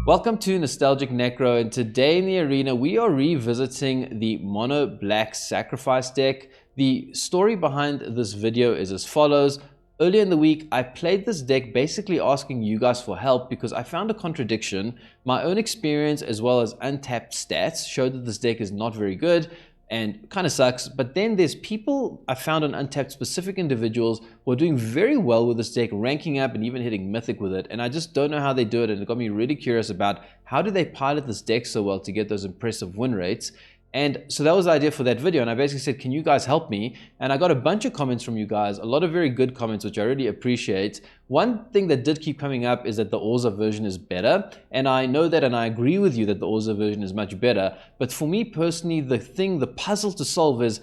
Welcome to Nostalgic Necro, and today in the arena we are revisiting the Mono Black Sacrifice deck. The story behind this video is as follows. Earlier in the week I played this deck basically asking you guys for help because I found a contradiction. My own experience as well as untapped stats showed that this deck is not very good and kind of sucks, but then there's people I found on Untapped, specific individuals who are doing very well with this deck, ranking up and even hitting Mythic with it, and I just don't know how they do it, and it got me really curious about how do they pilot this deck so well to get those impressive win rates. And so that was the idea for that video, and I basically said, can you guys help me? And I got a bunch of comments from you guys, a lot of very good comments, which I really appreciate. One thing that did keep coming up is that the Orza version is better, and I know that, and I agree with you that the Orza version is much better, but for me personally, the puzzle to solve is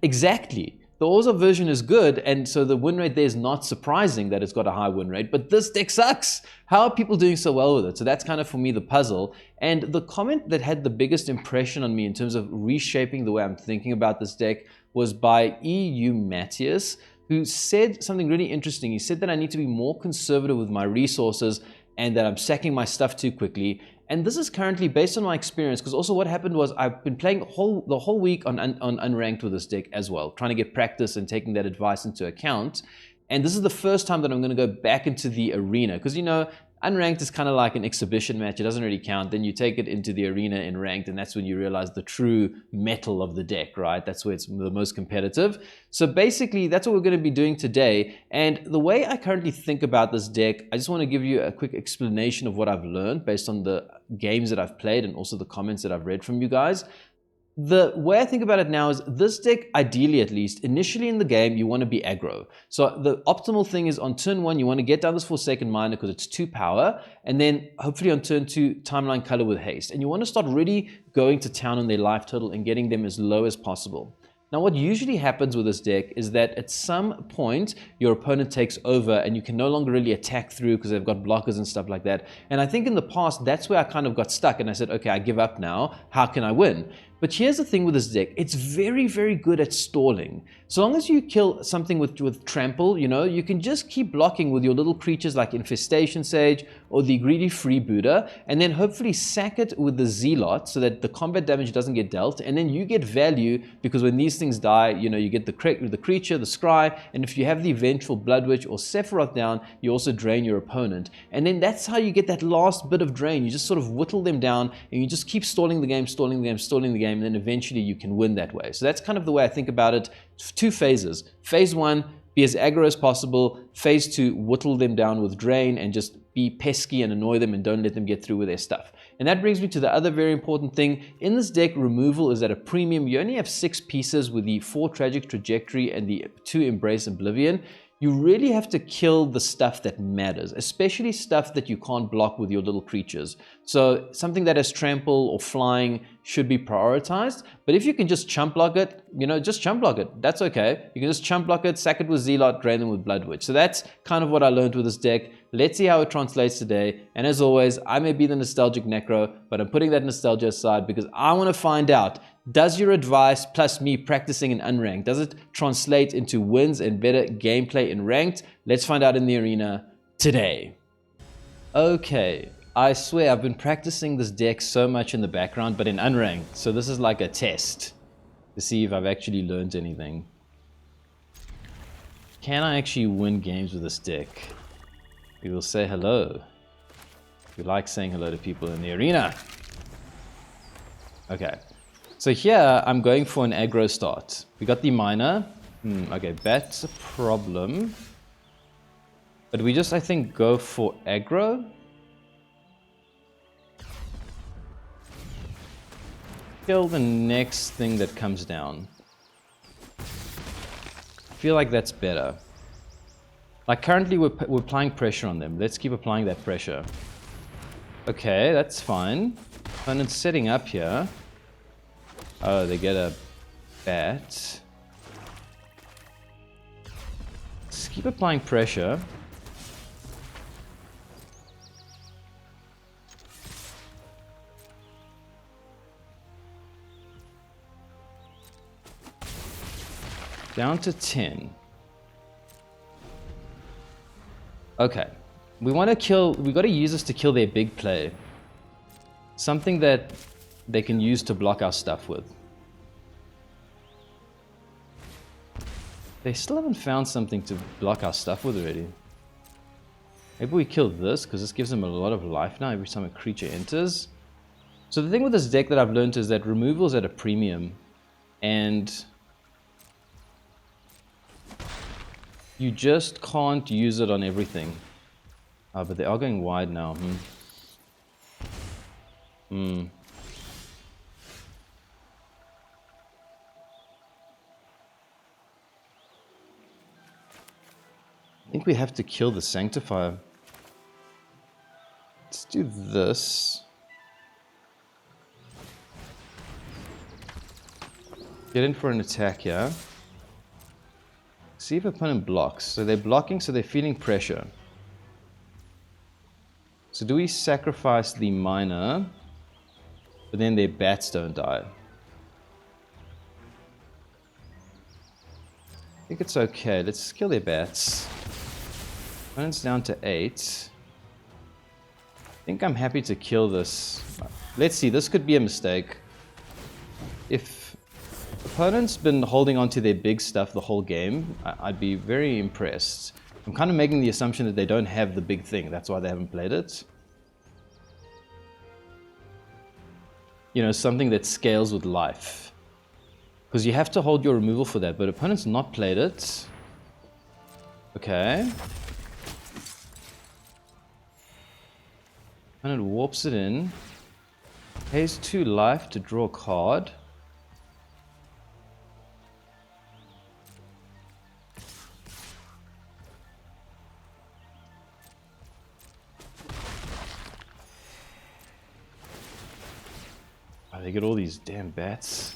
exactly, the Orza version is good, and so the win rate there is not surprising that it's got a high win rate, but this deck sucks. How are people doing so well with it? So that's kind of for me the puzzle. And the comment that had the biggest impression on me in terms of reshaping the way I'm thinking about this deck was by EU Matthias, who said something really interesting. He said that I need to be more conservative with my resources and that I'm sacking my stuff too quickly. And this is currently based on my experience, because also what happened was I've been playing the whole week on unranked with this deck as well, trying to get practice and taking that advice into account. And this is the first time that I'm going to go back into the arena, because you know, unranked is kind of like an exhibition match. It doesn't really count. Then you take it into the arena in ranked, and that's when you realize the true metal of the deck, right? That's where it's the most competitive. So basically, that's what we're going to be doing today. And the way I currently think about this deck, I just want to give you a quick explanation of what I've learned based on the games that I've played and also the comments that I've read from you guys. The way I think about it now is this deck, ideally at least, initially in the game, you want to be aggro. So the optimal thing is on turn 1, you want to get down this 4-second miner because it's 2 power, and then hopefully on turn 2, Timeline Culler with haste. And you want to start really going to town on their life total and getting them as low as possible. Now what usually happens with this deck is that at some point your opponent takes over and you can no longer really attack through because they've got blockers and stuff like that. And I think in the past that's where I kind of got stuck and I said, okay, I give up now. How can I win? But here's the thing with this deck, it's very, very good at stalling. So long as you kill something with trample, you know, you can just keep blocking with your little creatures like Infestation Sage or the Greedy Freebooter, and then hopefully sack it with the Zealot so that the combat damage doesn't get dealt, and then you get value because when these things die, you know, you get the creature, the scry, and if you have the Vengeful Bloodwitch or Sephiroth down, you also drain your opponent. And then that's how you get that last bit of drain. You just sort of whittle them down and you just keep stalling the game, and then eventually you can win that way. So that's kind of the way I think about it. 2 phases. Phase 1, be as aggro as possible. Phase 2, whittle them down with drain and just be pesky and annoy them and don't let them get through with their stuff. And that brings me to the other very important thing. In this deck, removal is at a premium. You only have 6 pieces with the 4 Tragic Trajectory and the 2 Embrace Oblivion. You really have to kill the stuff that matters, especially stuff that you can't block with your little creatures. So something that has trample or flying should be prioritized. But if you can just chump block it, you know, just chump block it. That's okay. You can just chump block it, sack it with Zealot, drain them with Bloodwitch. So that's kind of what I learned with this deck. Let's see how it translates today. And as always, I may be the Nostalgic Necro, but I'm putting that nostalgia aside because I want to find out, does your advice plus me practicing in unranked, does it translate into wins and better gameplay in ranked? Let's find out in the arena today. Okay, I swear I've been practicing this deck so much in the background, but in unranked. So this is like a test to see if I've actually learned anything. Can I actually win games with this deck? We will say hello. We like saying hello to people in the arena. Okay. So here, I'm going for an aggro start. We got the miner. Okay, that's a problem. But we just, I think, go for aggro. Kill the next thing that comes down. I feel like that's better. Like currently, we're applying pressure on them. Let's keep applying that pressure. Okay, that's fine. Opponent's setting up here. Oh, they get a bat. Let's keep applying pressure. Down to 10. Okay. We got to use this to kill their big play. Something that they can use to block our stuff with. They still haven't found something to block our stuff with already. Maybe we kill this, because this gives them a lot of life now every time a creature enters. So the thing with this deck that I've learned is that removal is at a premium. And you just can't use it on everything. But they are going wide now. I think we have to kill the Sanctifier. Let's do this. Get in for an attack here. See if opponent blocks. So they're blocking, so they're feeling pressure. So do we sacrifice the miner, but then their bats don't die? I think it's okay. Let's kill their bats. Opponent's down to 8. I think I'm happy to kill this. Let's see, this could be a mistake. If opponent's been holding on to their big stuff the whole game, I'd be very impressed. I'm kind of making the assumption that they don't have the big thing. That's why they haven't played it. You know, something that scales with life. Because you have to hold your removal for that, but opponent's not played it. Okay. Opponent warps it in. Pays 2 life to draw a card. They get all these damn bats.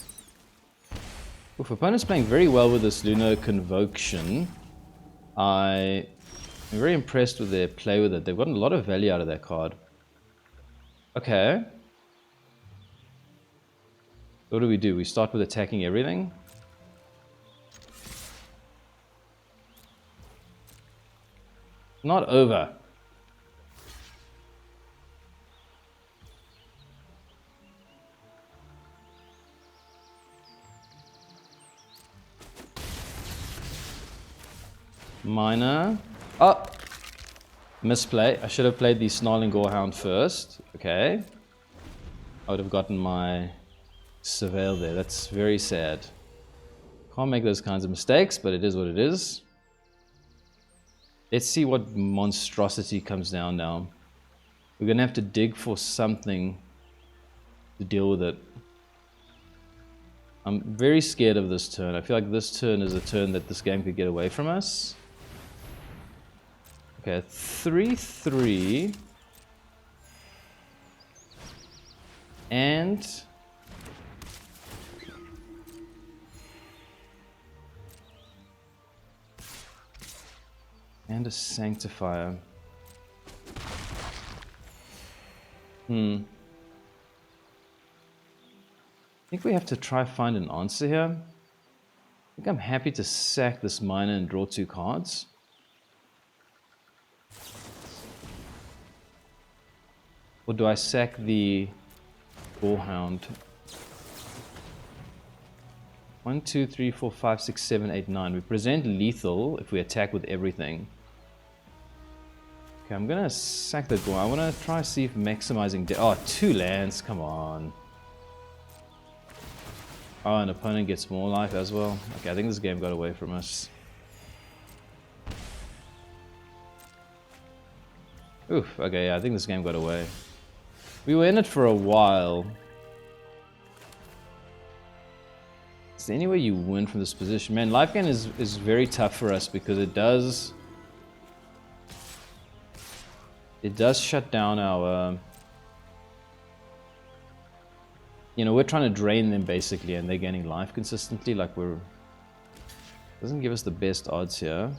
Oof, opponent's playing very well with this Lunar Convocation. I am very impressed with their play with it. They've gotten a lot of value out of that card. Okay. What do? We start with attacking everything. Not over. Miner. Oh! Misplay. I should have played the Snarling Gorehound first. Okay. I would have gotten my Surveil there. That's very sad. Can't make those kinds of mistakes, but it is what it is. Let's see what monstrosity comes down now. We're going to have to dig for something to deal with it. I'm very scared of this turn. I feel like this turn is a turn that this game could get away from us. Okay, 3/3. And a Sanctifier. I think we have to try find an answer here. I think I'm happy to sack this miner and draw 2 cards. Or do I sack the Gorehound? 1, 2, 3, 4, 5, 6, 7, 8, 9. We present lethal if we attack with everything. Okay, I'm gonna sack the Gorehound. I wanna try see if maximizing. Oh, 2 lands. Come on. Oh, an opponent gets more life as well. Okay, I think this game got away from us. Oof. Okay, yeah, I think this game got away. We were in it for a while. Is there any way you win from this position? Man, Lifegain is very tough for us because it does shut down our... you know, we're trying to drain them basically and they're gaining life consistently. Like doesn't give us the best odds here.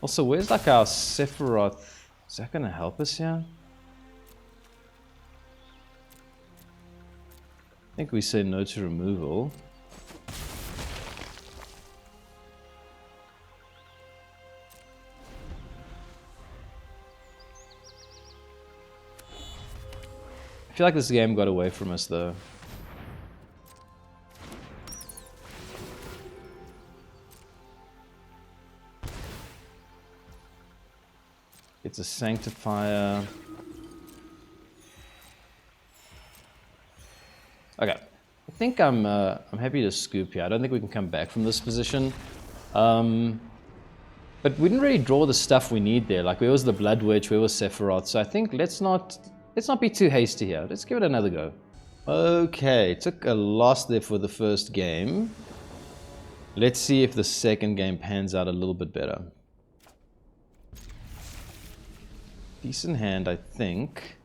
Also, where's like our Sephiroth? Is that gonna help us here? I think we say no to removal. I feel like this game got away from us though. It's a Sanctifier. Okay, I think I'm happy to scoop here. I don't think we can come back from this position. But we didn't really draw the stuff we need there. Like, where was the Bloodwitch? Where was Sephiroth? So I think let's not be too hasty here. Let's give it another go. Okay, took a loss there for the first game. Let's see if the second game pans out a little bit better. Decent hand, I think.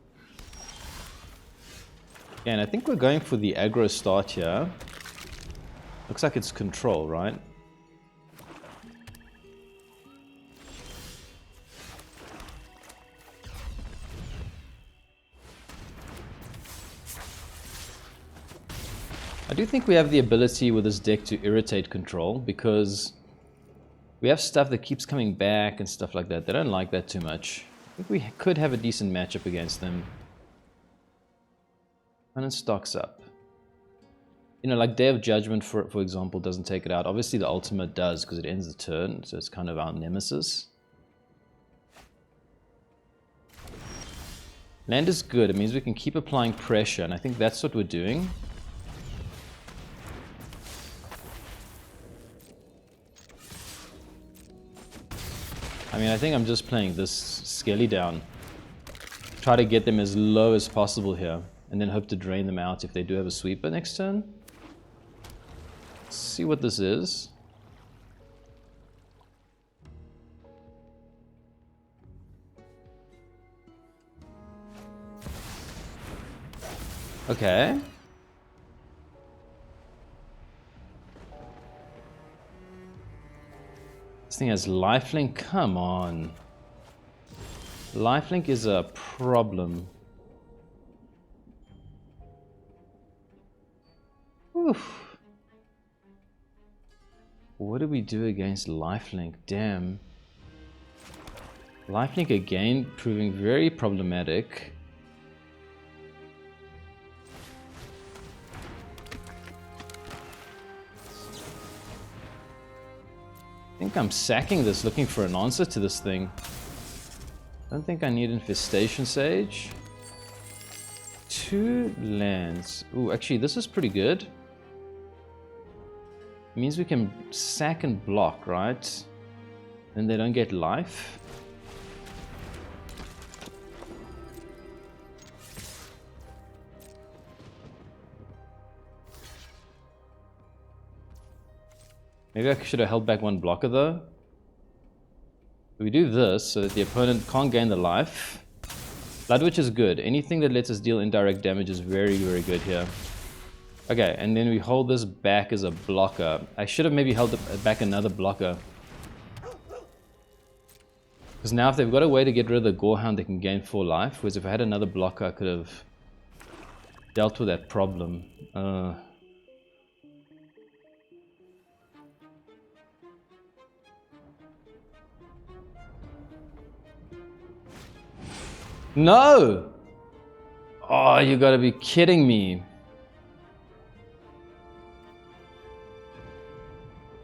Yeah, and I think we're going for the aggro start here. Looks like it's control, right? I do think we have the ability with this deck to irritate control, because we have stuff that keeps coming back and stuff like that. They don't like that too much. I think we could have a decent matchup against them. And it stocks up. You know, like Day of Judgment, for example, doesn't take it out. Obviously the ultimate does, because it ends the turn, so it's kind of our nemesis. Land is good. It means we can keep applying pressure, and I think that's what we're doing. I mean, I think I'm just playing this Skelly down. Try to get them as low as possible here, and then hope to drain them out if they do have a sweeper next turn. Let's see what this is. Okay. This thing has lifelink? Come on. Lifelink is a problem. Oof. What do we do against lifelink? Damn. Lifelink again proving very problematic. I think I'm sacking this, looking for an answer to this thing. Don't think I need Infestation Sage. 2 lands. Ooh, actually, this is pretty good. It means we can sack and block, right? Then they don't get life. Maybe I should have held back 1 blocker though. We do this so that the opponent can't gain the life. Bloodwitch is good. Anything that lets us deal indirect damage is very, very good here. Okay, and then we hold this back as a blocker. I should have maybe held back another blocker. Because now if they've got a way to get rid of the Gorehound, they can gain 4 life. Whereas if I had another blocker, I could have dealt with that problem. No! Oh, you gotta be kidding me.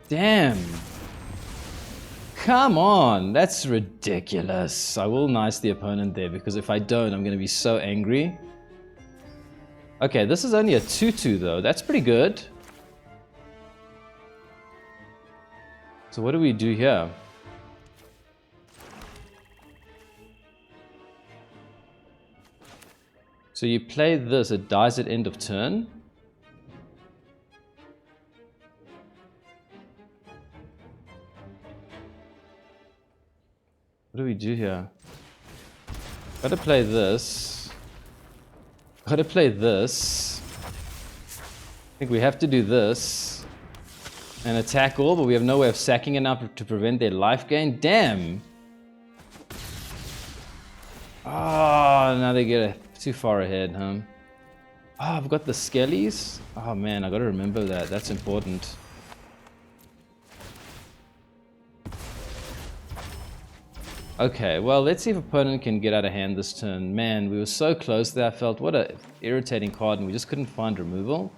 Damn. Come on, that's ridiculous. I will nice the opponent there, because if I don't, I'm gonna be so angry. Okay, this is only a 2-2 though. That's pretty good. So what do we do here? So you play this, it dies at end of turn. What do we do here? Gotta play this. Gotta play this. I think we have to do this. And attack all, but we have no way of sacking enough to prevent their life gain. Damn! Oh, now they get too far ahead, huh? Oh, I've got the Skellies. Oh man, I gotta remember that. That's important. Okay, well, let's see if opponent can get out of hand this turn. Man, we were so close there. I felt what a irritating card, and we just couldn't find removal.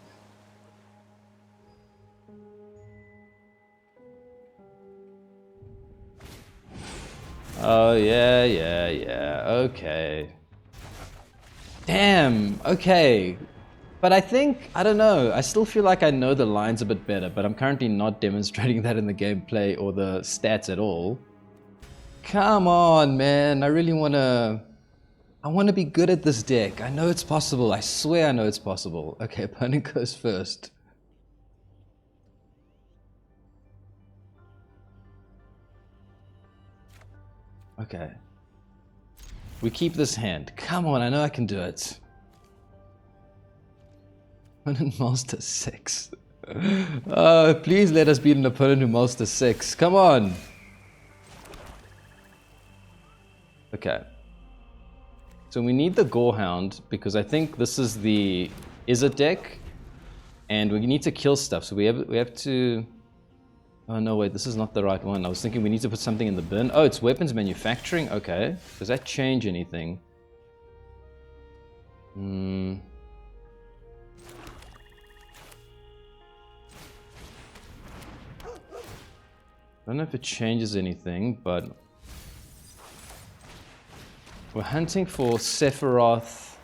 Oh, yeah. Okay. Damn, okay. But I think, I don't know, I still feel like I know the lines a bit better, but I'm currently not demonstrating that in the gameplay or the stats at all. Come on, man, I really want to be good at this deck. I know it's possible, I swear I know it's possible. Okay, opponent goes first. Okay. We keep this hand. Come on, I know I can do it. Opponent master 6. Please let us beat an opponent who master 6. Come on. Okay. So we need the Gorehound because I think this is the Izzet deck, and we need to kill stuff. So we have to. Oh no, wait, this is not the right one. I was thinking we need to put something in the bin. Oh, it's weapons manufacturing. Okay. Does that change anything? I don't know if it changes anything, but we're hunting for Sephiroth.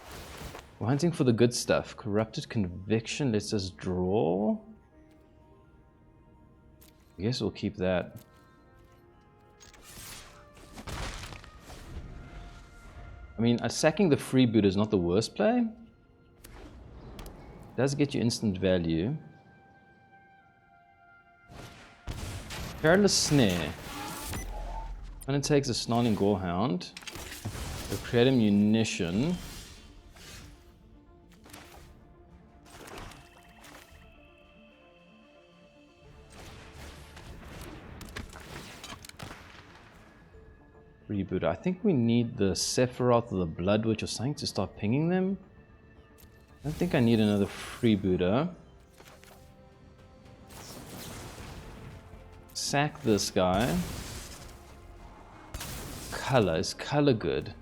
We're hunting for the good stuff. Corrupted Conviction lets us draw. I guess we'll keep that. I mean, sacking the Freebooter is not the worst play. It does get you instant value. Perilous Snare. And it takes a Snarling Gorehound. We'll create a munition. Rebooter. I think we need the Sephiroth or the Bloodwitch or something to start pinging them. I don't think I need another Freebooter. Sack this guy. Color. Is color good?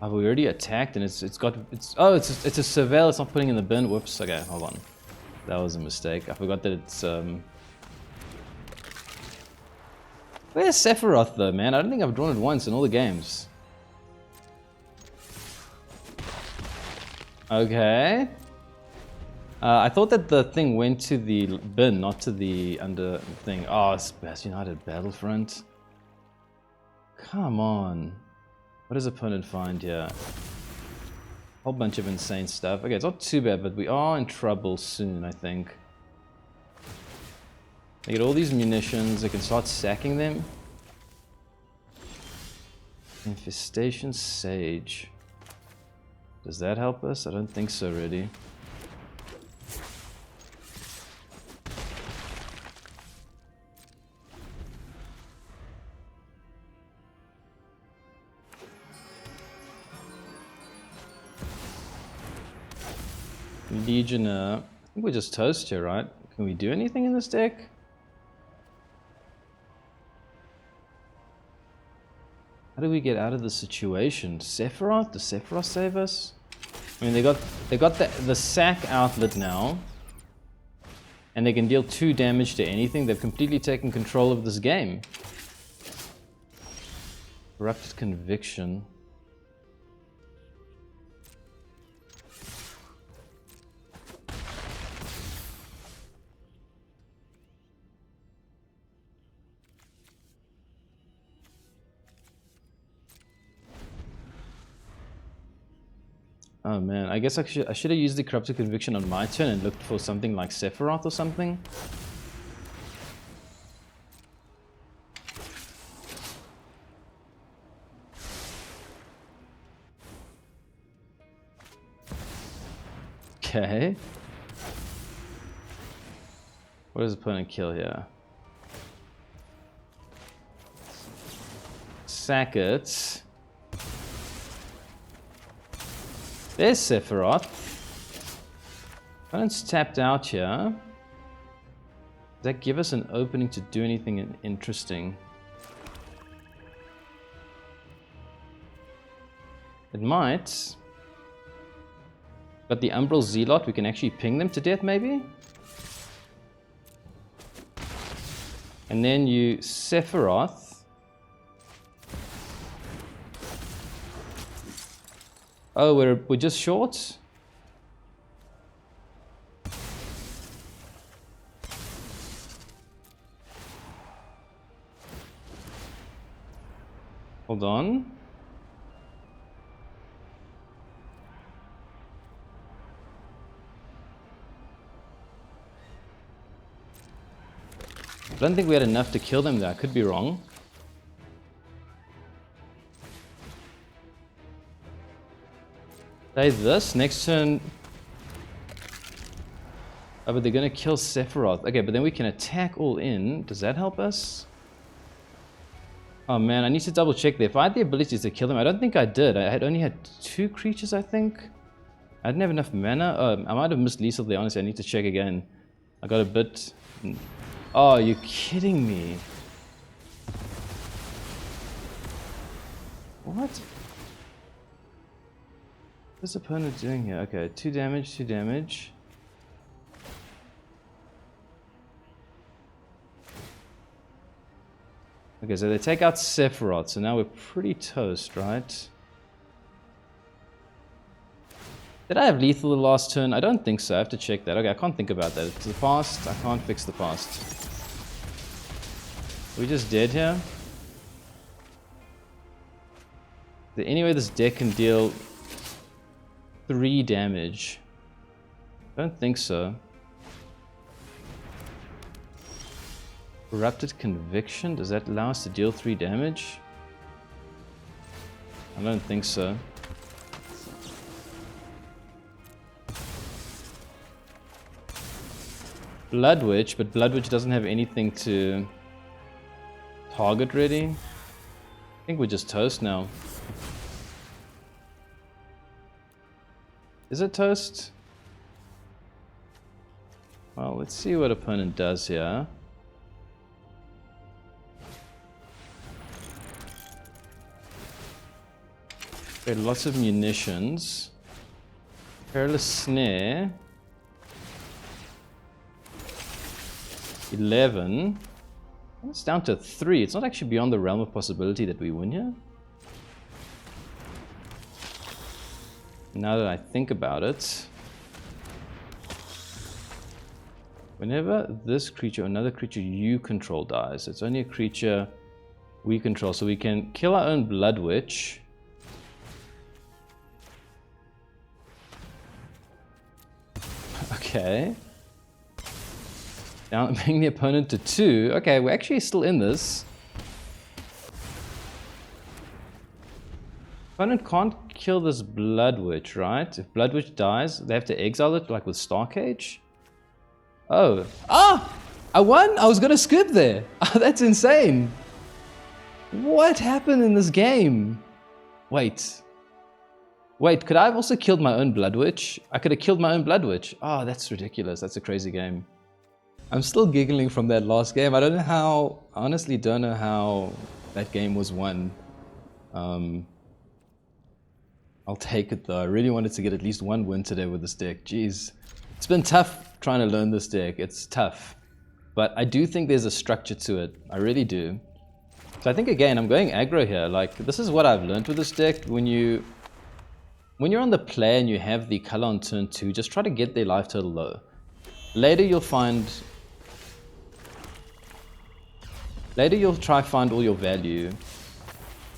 Oh, we already attacked and it's a surveil, it's not putting in the bin. Whoops, okay, hold on. That was a mistake. I forgot that it's Where's Sephiroth though, man? I don't think I've drawn it once in all the games. Okay. I thought that the thing went to the bin, not to the under thing. Oh, it's Best United Battlefront. Come on. What does opponent find here? Whole bunch of insane stuff. Okay, it's not too bad, but we are in trouble soon, I think. They get all these munitions, they can start sacking them. Infestation Sage. Does that help us? I don't think so, really. Legionnaire. I think we're just toast here, right? Can we do anything in this deck? How do we get out of the situation? Sephiroth? Does Sephiroth save us? I mean, they got the sack outlet now, and they can deal 2 damage to anything. They've completely taken control of this game. Corrupted Conviction. Oh man, I guess I should have used the Corrupted Conviction on my turn and looked for something like Sephiroth or something. Okay. What does opponent kill here? Sack it. There's Sephiroth. Opponent's tapped out here. Does that give us an opening to do anything interesting? It might. But the Umbral Zealot, we can actually ping them to death maybe? And then you Sephiroth. Oh, we're just short? Hold on. I don't think we had enough to kill them there. I could be wrong. Play this. Next turn. Oh, but they're going to kill Sephiroth. Okay, but then we can attack all in. Does that help us? Oh man, I need to double check there. If I had the ability to kill them, I don't think I did. I had only had 2 creatures, I think. I didn't have enough mana. Oh, I might have missed lethal there, honestly. I need to check again. I got a bit... Oh, you're kidding me. What? What's this opponent doing here? Okay, 2 damage, 2 damage. Okay, so they take out Sephiroth, so now we're pretty toast, right? Did I have lethal the last turn? I don't think so. I have to check that. Okay, I can't think about that. It's the past. I can't fix the past. Are we just dead here? Is there any way this deck can deal 3 damage? I don't think so. Corrupted Conviction? Does that allow us to deal 3 damage? I don't think so. Bloodwitch, but Bloodwitch doesn't have anything to target ready. I think we're just toast now. Is it toast? Well, let's see what opponent does here. Okay, lots of munitions. Perilous Snare. 11. It's down to 3. It's not actually beyond the realm of possibility that we win here. Now that I think about it. Whenever this creature or another creature you control dies, it's only a creature we control. So we can kill our own Bloodwitch. Okay. Down, bring the opponent to 2. Okay, we're actually still in this. Opponent can't kill this Bloodwitch, right? If Bloodwitch dies, they have to exile it, like with Starcage. Oh. Ah! I won! I was gonna skip there! Oh, that's insane! What happened in this game? Wait. Wait, could I have also killed my own Bloodwitch? I could have killed my own Bloodwitch. Oh, that's ridiculous. That's a crazy game. I'm still giggling from that last game. I don't know how, I honestly don't know how that game was won. I'll take it though. I really wanted to get at least 1 win today with this deck. Jeez. It's been tough trying to learn this deck. It's tough. But I do think there's a structure to it. I really do. So I think again, I'm going aggro here. Like, this is what I've learned with this deck. When you're on the play and you have the color on turn 2, just try to get their life total low. Later you'll try find all your value,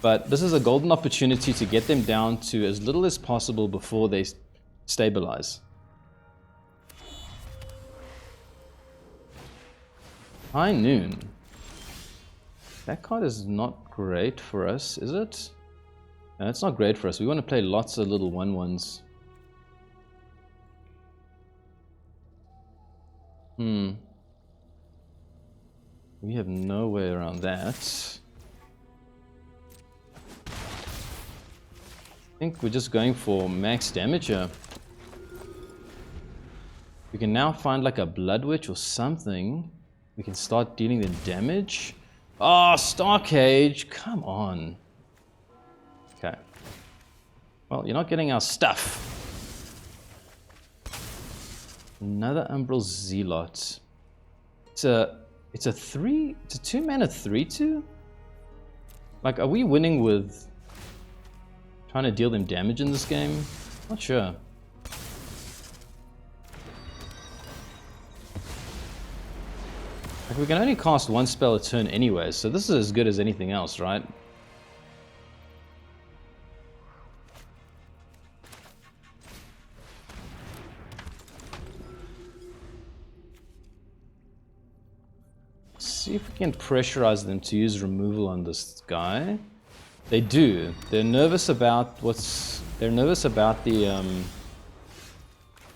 but this is a golden opportunity to get them down to as little as possible before they stabilize. High Noon. That card is not great for us, is it? No, it's not great for us. We want to play lots of little 1/1s. We have no way around that. I think we're just going for max damage here. We can now find like a Bloodwitch or something. We can start dealing the damage. Oh, Starcage! Come on. Okay. Well, you're not getting our stuff. Another Umbral Zealot. It's a 2-mana 3/2? Like, are we winning with trying to deal them damage in this game? Not sure. Like, we can only cast one spell a turn anyway, so this is as good as anything else, right? See if we can pressurize them to use removal on this guy. They do. They're nervous about They're nervous about the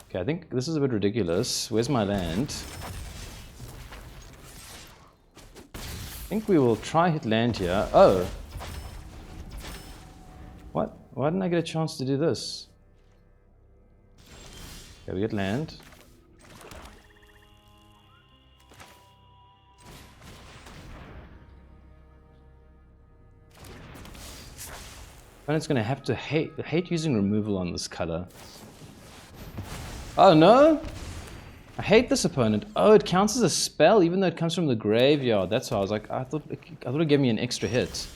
Okay, I think this is a bit ridiculous. Where's my land? I think we will try hit land here. Oh! What? Why didn't I get a chance to do this? Okay, we get land. Opponent's gonna have to hate using removal on this color. Oh no! I hate this opponent. Oh, it counts as a spell even though it comes from the graveyard. That's why I was like, I thought it gave me an extra hit.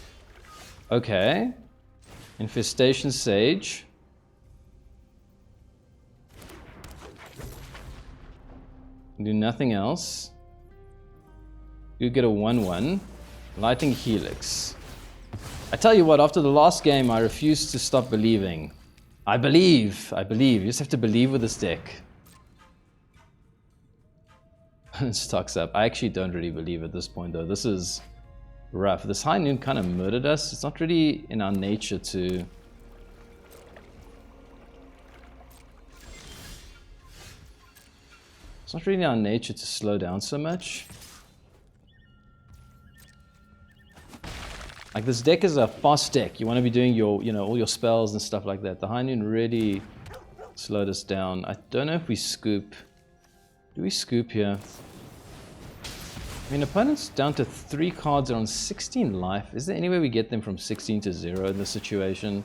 Okay. Infestation Sage. Do nothing else. You get a 1/1. Lighting Helix. I tell you what, after the last game, I refused to stop believing. I believe. You just have to believe with this deck. Stocks up. I actually don't really believe at this point, though. This is rough. This High Noon kind of murdered us. It's not really in our nature to... It's not really in our nature to slow down so much. Like, this deck is a fast deck. You want to be doing your, all your spells and stuff like that. The High Noon really slowed us down. I don't know if we scoop. Do we scoop here? I mean, opponent's down to 3 cards. They're on 16 life. Is there any way we get them from 16 to 0 in this situation?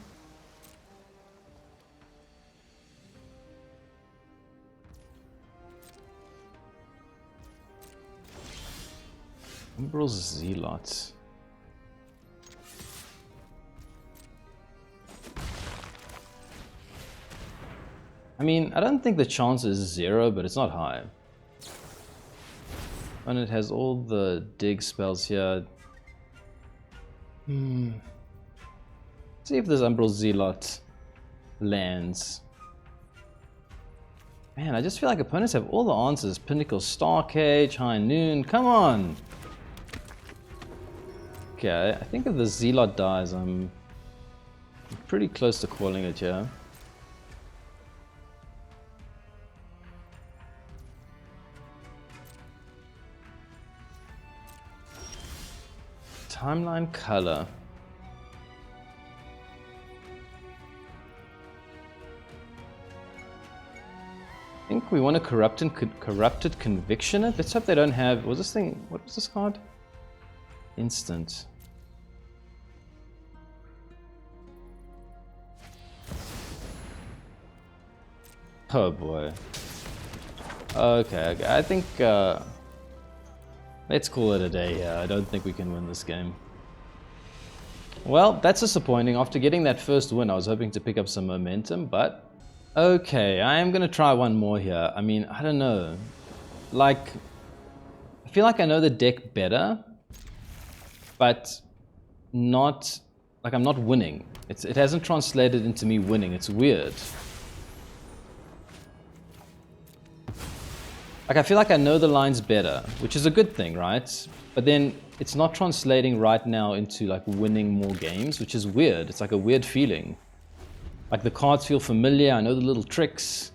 Umbral Zealot. I mean, I don't think the chance is 0, but it's not high. And it has all the dig spells here. See if this Umbral Zealot lands. Man, I just feel like opponents have all the answers. Pinnacle Starcage, High Noon, come on! Okay, I think if the Zealot dies, I'm pretty close to calling it here. Timeline Culler. I think we want to corrupted conviction it. Let's hope they don't have. Was this thing? What was this card? Instant. Oh boy. Okay. I think. Let's call it a day here. I don't think we can win this game. Well, that's disappointing. After getting that first win, I was hoping to pick up some momentum, but... Okay, I am going to try one more here. I mean, I don't know. Like, I feel like I know the deck better, but not... Like, I'm not winning. It hasn't translated into me winning. It's weird. Like, I feel like I know the lines better, which is a good thing, right? But then it's not translating right now into like winning more games, which is weird. It's like a weird feeling. Like the cards feel familiar, I know the little tricks,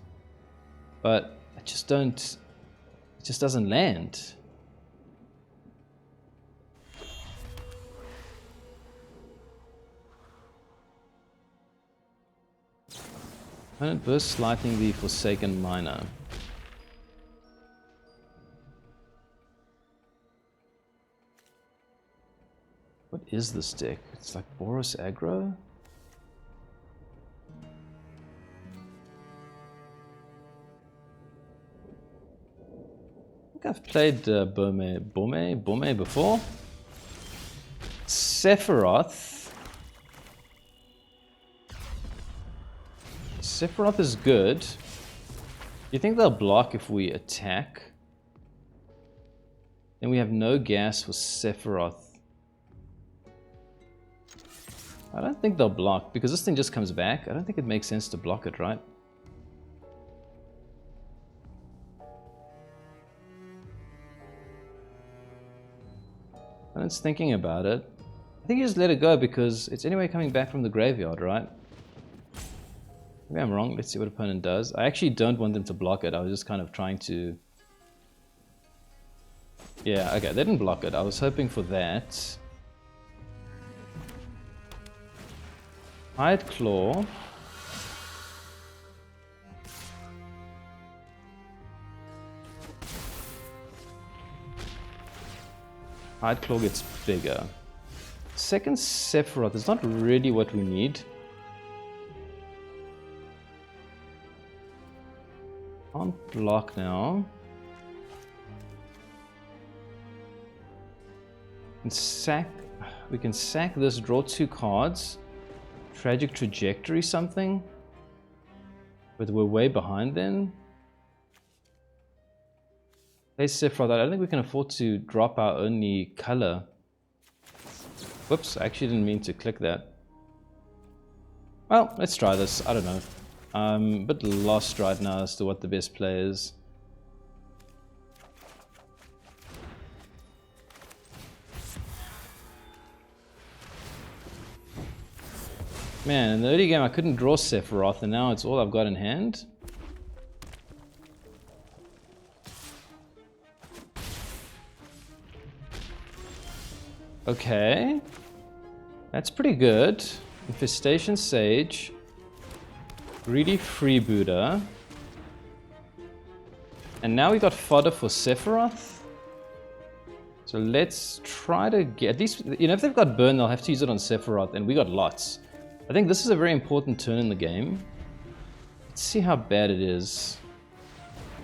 but I just don't, it just doesn't land. Opponent bursts lightning the Forsaken Miner. What is this deck? It's like Boros Aggro? think I've played Bome before. Sephiroth. Sephiroth is good. Do you think they'll block if we attack? Then we have no gas for Sephiroth. I don't think they'll block, because this thing just comes back. I don't think it makes sense to block it, right? And it's thinking about it. I think you just let it go, because it's anyway coming back from the graveyard, right? Maybe I'm wrong. Let's see what opponent does. I actually don't want them to block it. I was just kind of trying to... Yeah, okay, they didn't block it. I was hoping for that. Hide Claw. Hide Claw gets bigger. Second Sephiroth is not really what we need. Can't block now. We can sack this, draw 2 cards. Tragic Trajectory something. But we're way behind then. Play Sephiroth. I don't think we can afford to drop our only color. Whoops, I actually didn't mean to click that. Well, let's try this. I don't know. I'm a bit lost right now as to what the best play is. Man, in the early game I couldn't draw Sephiroth, and now it's all I've got in hand. Okay. That's pretty good. Infestation Sage. Greedy Freebooter. And now we got fodder for Sephiroth. So let's try to get... At least, you know, if they've got burn, they'll have to use it on Sephiroth, and we got lots. I think this is a very important turn in the game. Let's see how bad it is.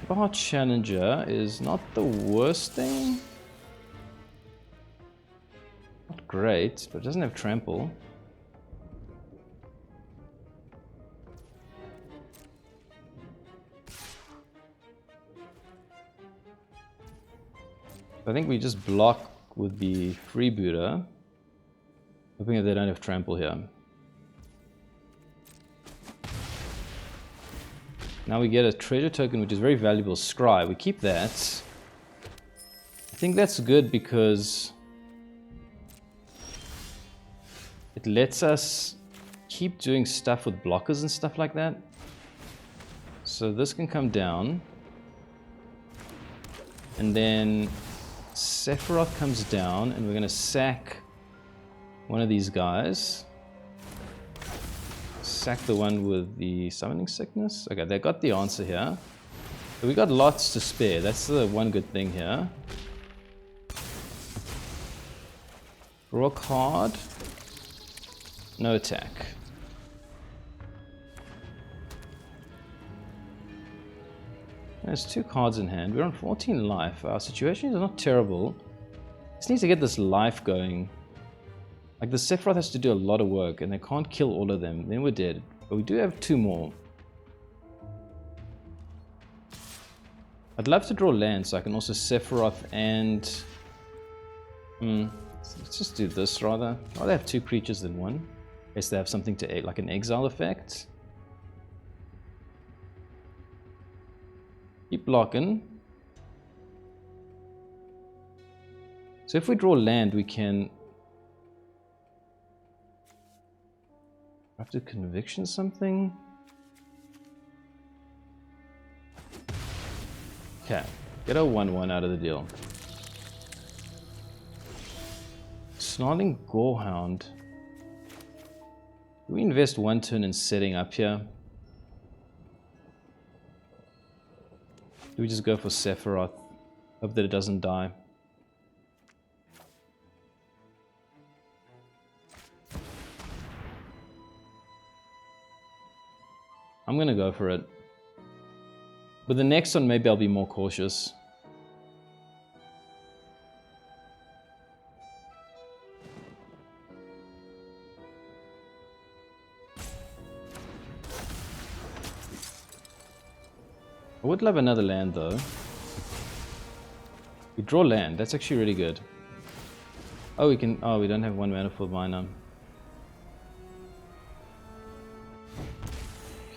Bar Challenger is not the worst thing. Not great, but it doesn't have trample. I think we just block with the Freebooter, hoping that they don't have trample here. Now we get a treasure token, which is very valuable, Scry. We keep that. I think that's good because it lets us keep doing stuff with blockers and stuff like that. So this can come down. And then Sephiroth comes down, and we're going to sack one of these guys. Sack the one with the summoning sickness. Okay, they got the answer here. But we got lots to spare. That's the one good thing here. Draw a card. No attack. There's 2 cards in hand. We're on 14 life. Our situation is not terrible. Just need to get this life going. Like, the Sephiroth has to do a lot of work, and they can't kill all of them. Then we're dead. But we do have 2 more. I'd love to draw land, so I can also Sephiroth and... let's just do this, rather. I'd rather have 2 creatures than 1. In case they have something to... like an exile effect. Keep blocking. So if we draw land, we can... have to conviction something. Okay, get a 1/1 out of the deal. Snarling Gorehound. Do we invest 1 turn in setting up here? Do we just go for Sephiroth? Hope that it doesn't die. I'm gonna go for it. But the next one, maybe I'll be more cautious. I would love another land though. We draw land, that's actually really good. Oh, we can. Oh, we don't have 1 mana for mana.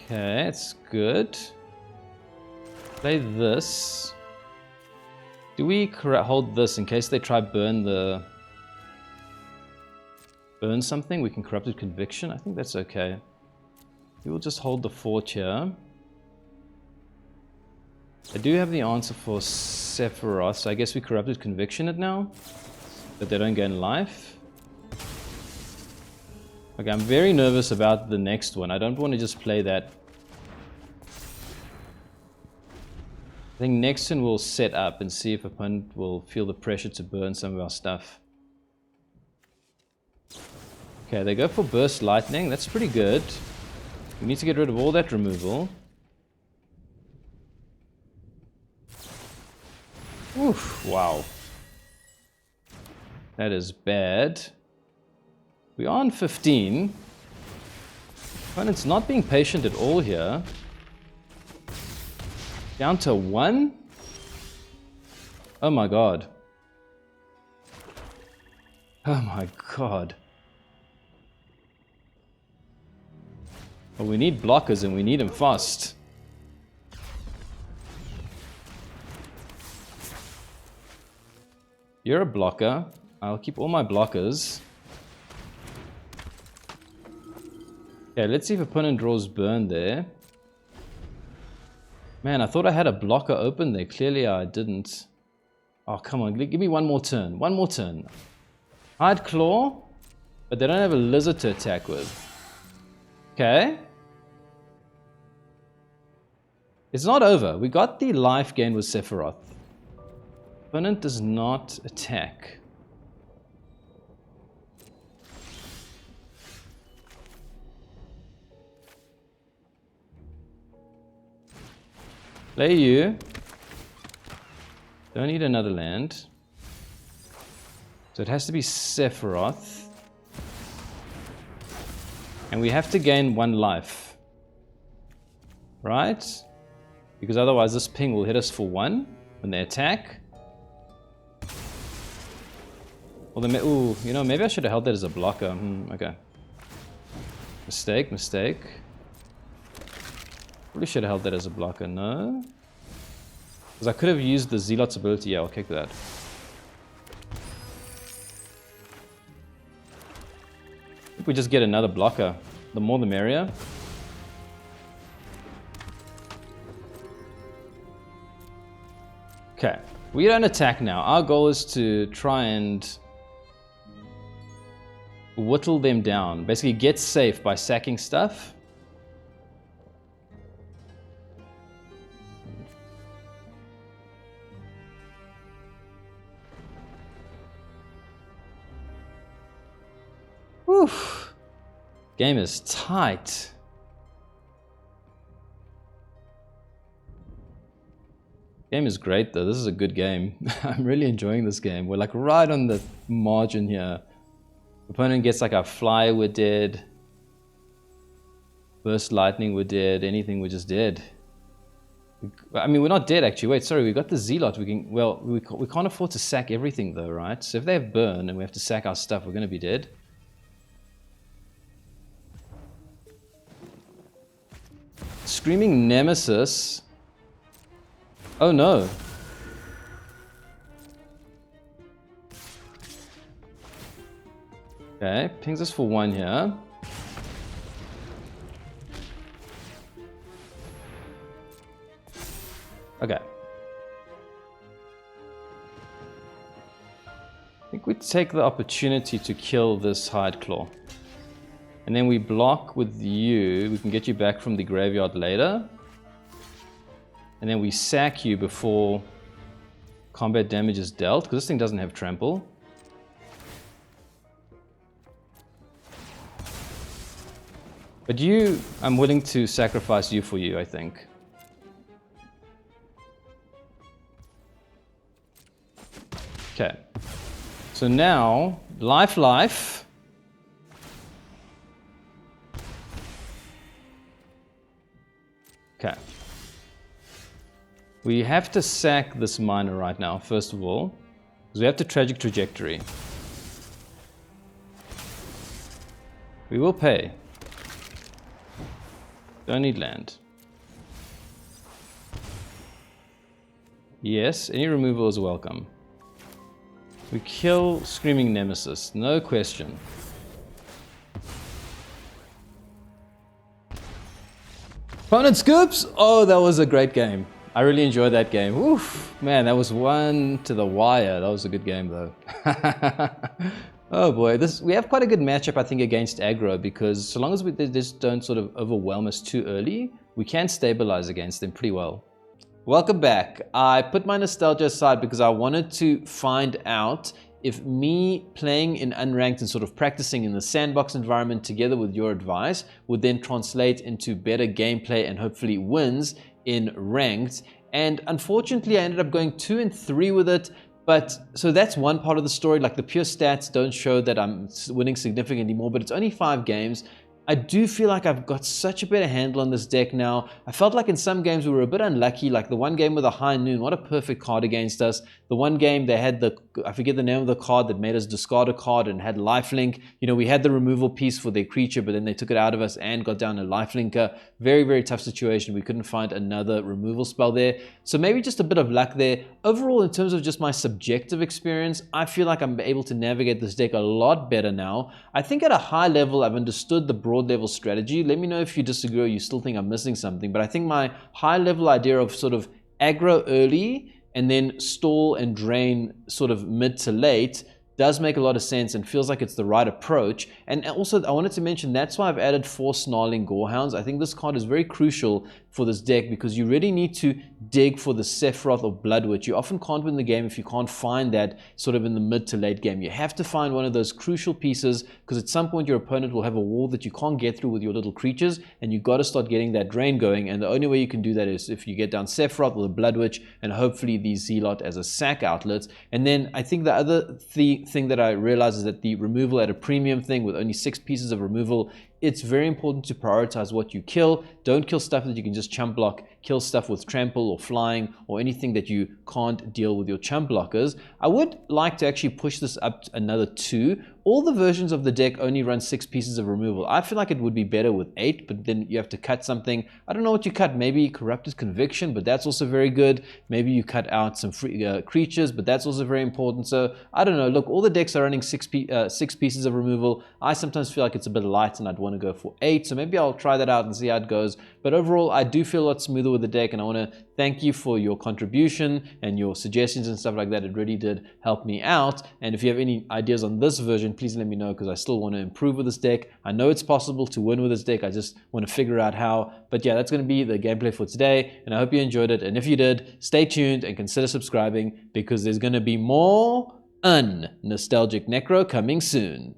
Okay, it's good. Play this. Do we hold this in case they try burn something? We can Corrupted Conviction. I think that's okay. We will just hold the fort here. I do have the answer for Sephiroth, so I guess we Corrupted Conviction it now, but they don't gain life. Okay, I'm very nervous about the next one. I don't want to just play that. I think next turn we'll set up and see if opponent will feel the pressure to burn some of our stuff. Okay, they go for Burst Lightning. That's pretty good. We need to get rid of all that removal. Oof, wow. That is bad. We are on 15. Opponent's not being patient at all here. Down to 1? Oh my god. Oh my god. Well, we need blockers and we need them fast. You're a blocker. I'll keep all my blockers. Okay, let's see if opponent draws burn there. Man, I thought I had a blocker open there. Clearly I didn't. Oh, come on. Give me one more turn. One more turn. Hide Claw, but they don't have a lizard to attack with. Okay. It's not over. We got the life gain with Sephiroth. Opponent does not attack. Play you. Don't need another land. So it has to be Sephiroth. And we have to gain 1 life. Right? Because otherwise this ping will hit us for 1 when they attack. Or they ooh, you know, maybe I should have held that as a blocker. Okay. Mistake, mistake. Probably should have held that as a blocker, no? Because I could have used the Zealot's ability. Yeah, I'll kick that. If we just get another blocker, the more the merrier. Okay, we don't attack now. Our goal is to try and whittle them down. Basically get safe by sacking stuff. Oof. Game is tight. Game is great though. This is a good game. I'm really enjoying this game. We're like right on the margin here. Opponent gets like a fly, we're dead. Burst lightning, we're dead. Anything, we're just dead. I mean, we're not dead actually. Wait, sorry, we got the Zealot. We can, well, we can't afford to sack everything though, right? So if they have burn and we have to sack our stuff, we're going to be dead. Screaming Nemesis. Oh no. Okay, pings us for 1 here. Okay. I think we take the opportunity to kill this Hide Claw. And then we block with you. We can get you back from the graveyard later. And then we sack you before combat damage is dealt, because this thing doesn't have trample. But you, I'm willing to sacrifice you for you, I think. Okay. So now, life. Okay. We have to sack this miner right now, first of all, because we have to Tragic Trajectory. We will pay. Don't need land. Yes, any removal is welcome. We kill Screaming Nemesis, no question. Opponent scoops! Oh, that was a great game. I really enjoyed that game. Oof, man, that was one to the wire. That was a good game though. Oh boy, we have quite a good matchup, I think, against aggro, because so long as they just don't sort of overwhelm us too early, we can stabilize against them pretty well. Welcome back. I put my nostalgia aside because I wanted to find out if me playing in unranked and sort of practicing in the sandbox environment together with your advice would then translate into better gameplay and hopefully wins in ranked. And unfortunately, I ended up going 2 and 3 with it. But so that's one part of the story. Like, the pure stats don't show that I'm winning significantly more, but it's only 5 games. I do feel like I've got such a better handle on this deck now. I felt like in some games we were a bit unlucky, like the one game with a High Noon, what a perfect card against us. The one game they had I forget the name of the card that made us discard a card and had lifelink. You know, we had the removal piece for their creature, but then they took it out of us and got down a lifelinker. Very, very tough situation. We couldn't find another removal spell there. So maybe just a bit of luck there. Overall, in terms of just my subjective experience, I feel like I'm able to navigate this deck a lot better now. I think at a high level, I've understood the broad level strategy. Let me know if you disagree or you still think I'm missing something, but I think my high level idea of sort of aggro early and then stall and drain sort of mid to late does make a lot of sense and feels like it's the right approach. And also, I wanted to mention, that's why I've added 4 Snarling Gorehounds. I think this card is very crucial for this deck because you really need to dig for the Sephiroth or Bloodwitch. You often can't win the game if you can't find that sort of in the mid to late game. You have to find one of those crucial pieces because at some point your opponent will have a wall that you can't get through with your little creatures, and you've got to start getting that drain going. And the only way you can do that is if you get down Sephiroth or the Bloodwitch and hopefully the Zealot as a sack outlet. And then I think the other thing that I realized is that the removal at a premium thing with only 6 pieces of removal, it's very important to prioritize what you kill. Don't kill stuff that you can just chump block. Kill stuff with trample or flying or anything that you can't deal with your chump blockers. I would like to actually push this up another 2. All the versions of the deck only run 6 pieces of removal. I feel like it would be better with 8, but then you have to cut something. I don't know what you cut. Maybe Corrupted Conviction, but that's also very good. Maybe you cut out some free creatures, but that's also very important. So I don't know. Look, all the decks are running 6 pieces of removal. I sometimes feel like it's a bit light and I'd want to go for 8. So maybe I'll try that out and see how it goes. But overall, I do feel a lot smoother with the deck, and I want to thank you for your contribution and your suggestions and stuff like that. It really did help me out. And if you have any ideas on this version, please let me know, because I still want to improve with this deck. I know it's possible to win with this deck. I just want to figure out how. But yeah, that's going to be the gameplay for today, and I hope you enjoyed it. And if you did, stay tuned and consider subscribing, because there's going to be more un-nostalgic Necro coming soon.